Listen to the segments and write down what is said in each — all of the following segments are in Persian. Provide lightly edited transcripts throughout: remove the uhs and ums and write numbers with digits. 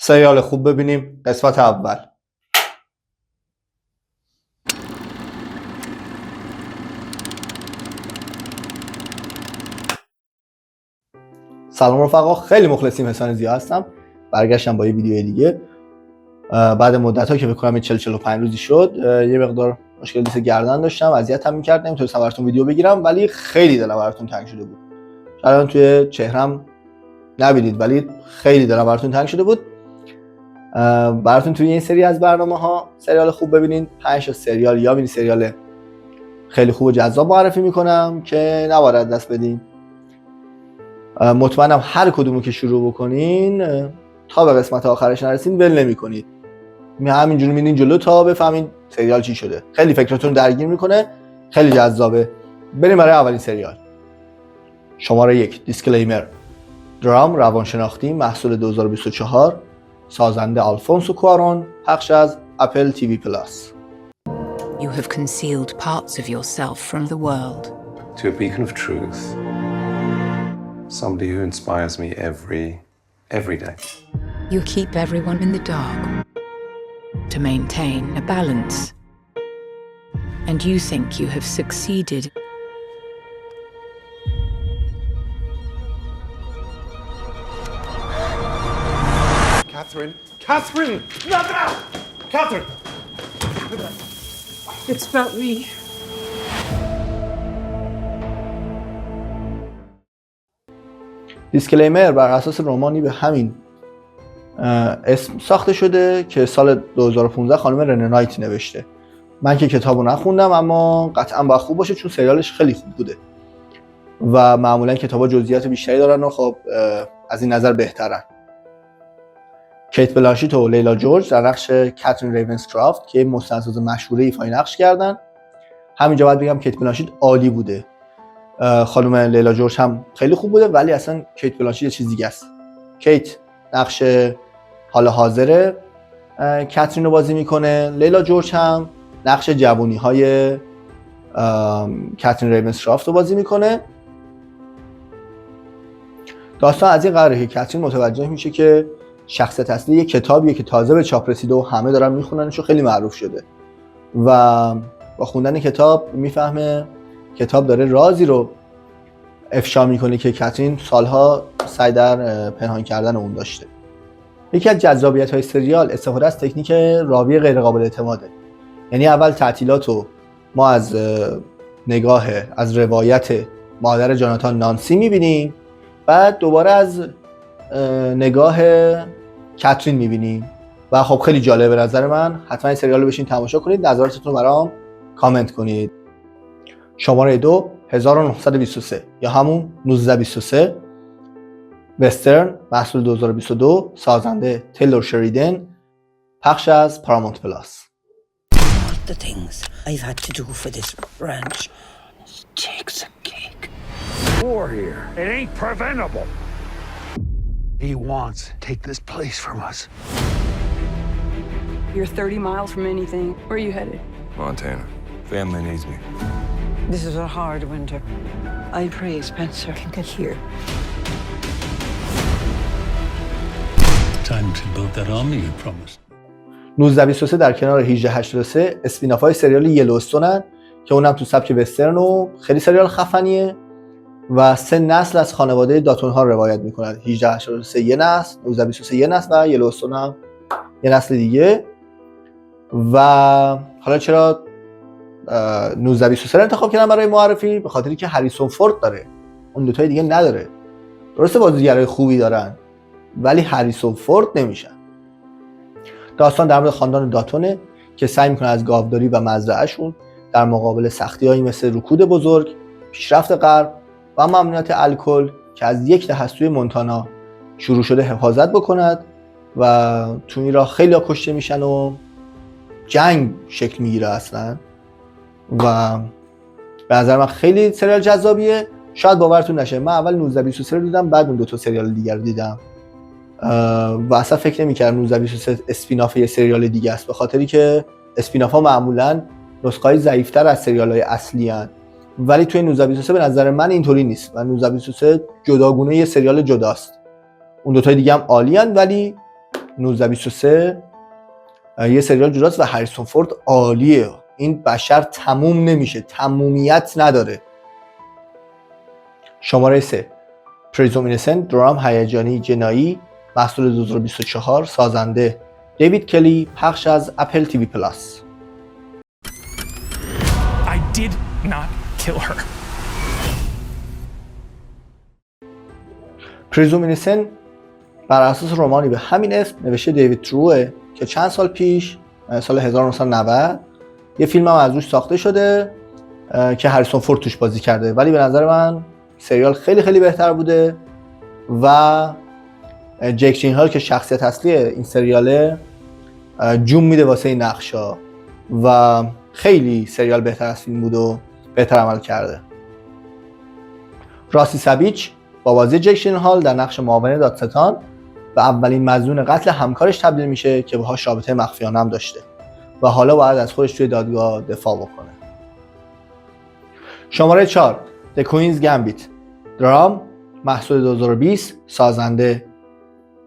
سریال خوب ببینیم قسمت اول. سلام رفقا، خیلی مخلصیم. حسان زیا هستم. برگشتم با یه ویدیو دیگه بعد مدت ها که فکر کنم 40-45 روزی شد. یه مقدار مشکل دیس گردن داشتم، اذیتم می‌کرد، نمیتونستم براتون ویدیو بگیرم، ولی خیلی دلم براتون تنگ شده بود. الان توی چهرم نبینید ولی خیلی دلم براتون تنگ شده بود. براتون توی این سری از برنامه‌ها سریال خوب ببینین 5 سریال یا مینی سریال خیلی خوب و جذاب معرفی میکنم که نباید دست بدین. مطمئنم هر کدومو که شروع بکنین تا به قسمت آخرش نرسین ول نمی‌کنید. همینجوری میرین جلو تا بفهمین سریال چی شده. خیلی فکرتون درگیر میکنه، خیلی جذابه. بریم برای اولین سریال. شماره 1 دیسکلیمر. درام روانشناختی محصول 2024. سازنده آلفونسو کوارون. پخش از اپل تیوی پلاس. You have concealed parts of yourself from the world. To a beacon of truth. Somebody who inspires me every day. You keep everyone in the dark to maintain a balance. And you think you have succeeded. Catherine! Not now! Catherine! It's about me. دیسکلیمر بر اساس رمانی به همین اسم ساخته شده که سال 2015 خانم رنه نایت نوشته. من که کتابو نخوندم اما قطعا باید خوب باشه چون سریالش خیلی خوب بوده و معمولا کتابا جزئیات بیشتری دارن و خب از این نظر بهترن. کیت بلانشیت و لیلا جورج در نقش کاترین ریونسکرافت که مستندساز مشهوره ایفای نقش کردن. همینجا باید بگم کیت بلانشیت عالی بوده. خانم لیلا جورج هم خیلی خوب بوده ولی اصلا کیت بلانشیت یه چیز دیگه است. کیت نقش حال حاضر کاترین رو بازی میکنه. لیلا جورج هم نقش جوونی های کاترین ریونسکرافت رو بازی میکنه. داستان از این قراره که کاترین متوجه میشه که شخصیت اصلی یه کتابیه که تازه به چاپ رسیده و همه دارن میخوننش و خیلی معروف شده و با خوندن کتاب میفهمه کتاب داره رازی رو افشا میکنه که کاترین سالها سعی در پنهان کردن اون داشته. یکی از جذابیت‌های سریال استفاده از تکنیک راوی غیر قابل اعتماده. یعنی اول تعطیلاتو ما از از روایت مادر جاناتان نانسی میبینیم، بعد دوباره از نگاه کاترین میبینیم و خب خیلی جالبه به نظر من. حتما این سریال رو بشین تماشا کنید، نظراتتون رو برام کامنت کنید. شماره 2 1923 یا همون 1923 وسترن محصول 2022 سازنده تیلور شریدن پخش از پارامونت پلاس. The things I've had to do for this ranch. Takes a cake. War here. It ain't preventable. He wants to take this place from us. You're 30 miles from anything. Where are you headed? Montana. Family needs me. This is a hard winter. I pray Spencer can get here. Time to build that army you promised. 1923 در کنار 1883 اسپینافای سریال یلوستونن که اونم تو سبک وسترن و خیلی سریال خفنیه و 3 نسل از خانواده داتون ها روایت میکنن. 1883 یه نسل، 1923 یه نسل و یلوستون هم یه نسل دیگه. و حالا چرا 1923 انتخاب کردم برای معرفی؟ به خاطری که هریسون فورد داره، اون دوتای دیگه نداره. درسته بازیگرای خوبی دارن ولی هریسون فورد نمیشن. داستان در مورد خاندان داتونه که سعی میکنه از گاوداری و مزرعهشون در مقابل سختی‌هایی مثل رکود بزرگ، پیشرفت غرب و ممنوعیت الکل که از یک دهه مونتانا شروع شده حفاظت بکند و تو این راه خیلی کشته میشن و جنگ شکل میگیره اصلا. و به نظر من خیلی سریال جذابیه. شاید باورتون نشه من اول 1923 رو دیدم بعد اون دو تا سریال دیگر رو دیدم و اصلا فکر نمی‌کردم 1923 اسپیناف یه سریال دیگه است، به خاطری که اسپیناف‌ها معمولاً نسخه‌های ضعیف‌تر از سریال‌های اصلی هستند. ولی توی 1923 به نظر من اینطوری نیست و 1923 جداگونه یه سریال جداست. اون دوتای دیگه هم عالی هستند ولی 1923 یه سریال جداست و هریسون فورد عالیه. این بشر تموم نمیشه، تمومیت نداره. شماره 3 پریزوم اینسنت، درام هیجانی جنایی، محصول 2024، سازنده دیوید کلی، پخش از اپل تیوی پلاس. I did not kill her. پریزوم اینسنت بر اساس رمانی به همین اسم نوشته دیوید تروه که چند سال پیش، سال 1990 یه فیلم هم از روش ساخته شده که هریسون فورد توش بازی کرده، ولی به نظر من سریال خیلی خیلی بهتر بوده و جک جیلنهال که شخصیت اصلی این سریاله جون میده واسه این نقشا و خیلی سریال بهتر از فیلم بود و بهتر عمل کرده. راستی سابیچ با بازی جک جیلنهال در نقش معاون دادستان و اولین مظنون قتل همکارش تبدیل میشه که باهاش رابطه مخفیانه هم داشته و حالا باید از خودش توی دادگاه دفاع بکنه. شماره 4 The Queen's Gambit، درام، محصول 2020، سازنده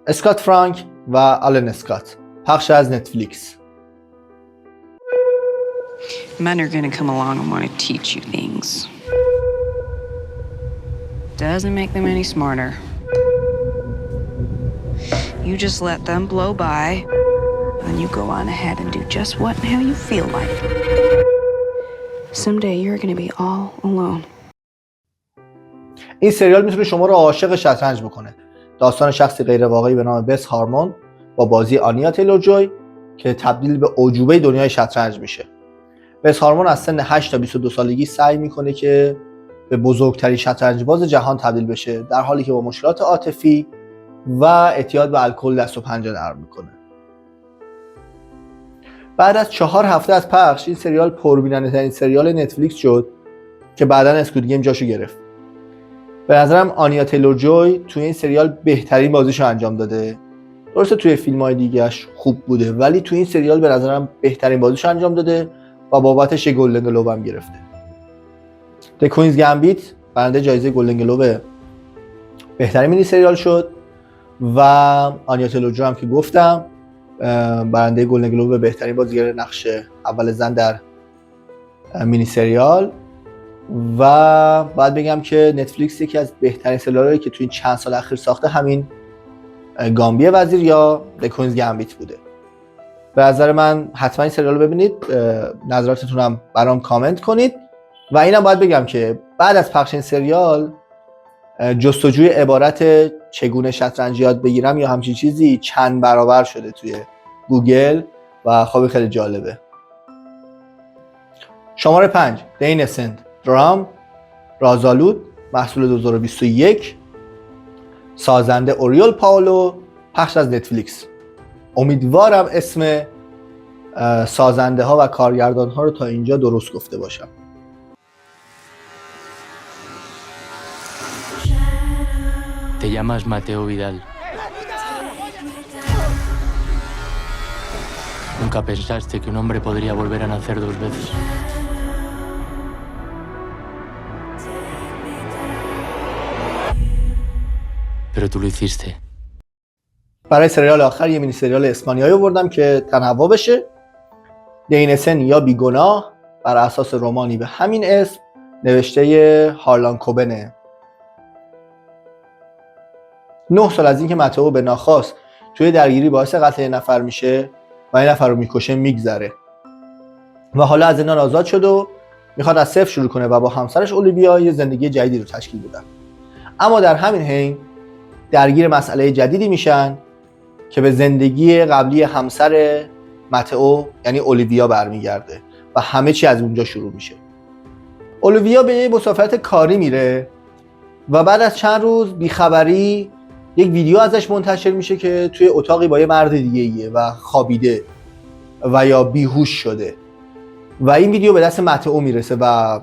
اسکات فرانک و آلن اسکات، پخش از نتفلیکس. Men are gonna come along and want to teach you things. Doesn't make them any smarter. You just let them blow by, and you go on ahead and do just what and how you feel like. Someday you're gonna be all alone. این سریال میتونه شما رو عاشق شطرنج بکنه. داستان شخصی غیر واقعی به نام بس هارمون با بازی آنیا تیلور جوی که تبدیل به اعجوبه دنیای شطرنج میشه. بس هارمون از سن 8 تا 22 سالگی سعی میکنه که به بزرگترین شطرنجباز جهان تبدیل بشه، در حالی که با مشکلات عاطفی و اعتیاد به الکل دست و پنجه نرم میکنه. بعد از 4 هفته از پخش این سریال پربیننده‌ترین سریال نتفلیکس شد که بعداً اسکوید گیم جاشو گرفت. به نظرم آنیا تیلور جوی توی این سریال بهترین بازیشو انجام داده. درسته توی فیلم‌های دیگه‌اش خوب بوده، ولی توی این سریال به نظرم بهترین بازیشو انجام داده و بابتش گلدن گلوب هم گرفته. The Queen's Gambit برنده جایزه گلدن گلوب بهترین مینی سریال شد و آنیا تیلور جوی هم که گفتم برنده گلدن گلوب بهترین بازیگر نقش اول زن در مینی سریال. و باید بگم که نتفلیکس یکی از بهترین سریالایی که توی این چند سال اخیر ساخته همین گامبی وزیر یا The Queen's Gambit بوده. به نظر من حتما این سریال رو ببینید، نظراتتون هم برام کامنت کنید. و اینم باید بگم که بعد از پخش این سریال جستجوی عبارت چگونه شطرنج یاد بگیرم یا همچین چیزی چند برابر شده توی گوگل و خب خیلی جالبه. شماره 5 The Innocent، درام، رازآلود، محصول 2021، سازنده اوریول پاولو، پخش از نتفلیکس. امیدوارم اسم سازنده ها و کارگردان ها رو تا اینجا درست گفته باشم. Te llamas Mateo Vidal. Nunca pensaste que un hombre podría volver a nacer 2 veces. Pero tú lo hiciste. برای سریال آخر یه مینی سریال اسپانیایی آوردم که تنوع بشه. دینسن یا بیگناه بر اساس رمانی به همین اسم نوشته هارلان کوبنه. 9 سال از اینکه متئو به ناخواست توی درگیری باعث قتل یه نفر میشه و این نفر رو میکشه میگذره و حالا از زندان آزاد شد و میخواد از صفر شروع کنه و با همسرش اولیویا یه زندگی جدیدی رو تشکیل بدن. اما در همین حین درگیر مسئله جدیدی میشن که به زندگی قبلی همسر متئو یعنی اولیویا برمیگرده و همه چی از اونجا شروع میشه. اولیویا به یه مسافرت کاری میره و بعد از چند روز بیخبری یک ویدیو ازش منتشر میشه که توی اتاقی با یه مرد دیگه ایه و خوابیده و یا بیهوش شده و این ویدیو به دست متئو میرسه و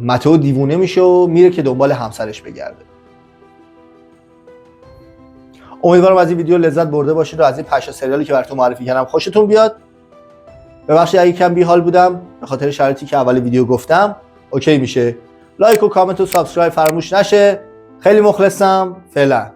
متئو دیوونه میشه و میره که دنبال همسرش بگرده. امیدوارم از این ویدیو لذت برده باشید و از این 5 سریالی که براتون معرفی کردم خوشتون بیاد. ببخشید اگه کم بیحال بودم به خاطر شرایطی که اول ویدیو گفتم. اوکی میشه. لایک و کامنت و سابسکرایب فراموش نشه. خیلی مخلصم. فعلا.